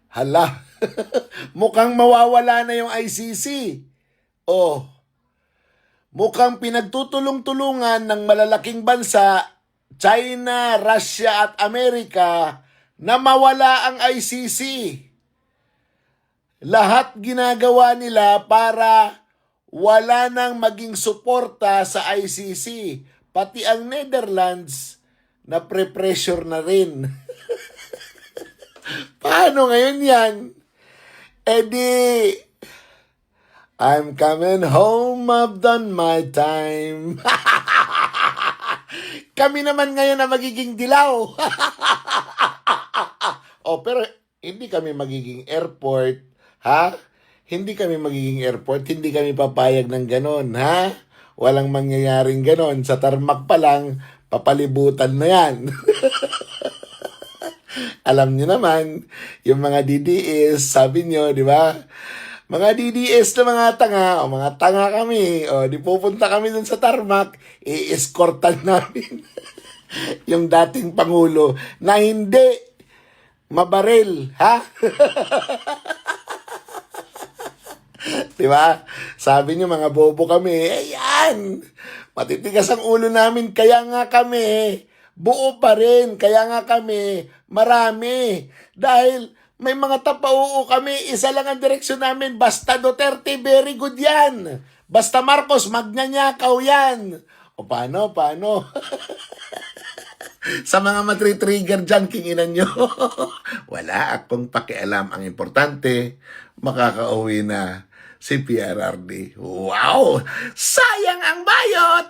Hala, mukhang mawawala na yung ICC. Oh, mukhang pinagtutulong-tulungan ng malalaking bansa, China, Russia at Amerika na mawala ang ICC. Lahat ginagawa nila para wala nang maging suporta sa ICC. Pati ang Netherlands na pre-pressure na rin. Paano ngayon yan? I'm coming home, I've done my time. Kami naman ngayon na magiging dilaw. Pero hindi kami magiging airport, ha? Hindi kami magiging airport, hindi kami papayag ng ganon, ha? Walang mangyayaring ganon. Sa tarmac pa lang, papalibutan na yan. Alam niyo naman, yung mga DDS, sabi niyo, di ba? Mga DDS na mga tanga kami, di pupunta kami dun sa tarmac, i-escortan namin yung dating Pangulo na hindi mabaril, ha? Di ba? Sabi niyo mga bobo kami, yan, matitigas ang ulo namin, kaya nga kami, buo pa rin, kaya nga kami, marami. Dahil may mga tapauo kami, isa lang ang direksyon namin, basta Duterte, very good yan. Basta Marcos, magnanyakaw yan. O paano? Sa mga matri-trigger dyan, kinginan nyo. Wala akong pakialam. Ang importante, makakauwi na si PRRD. Wow! Sayang ang bayot!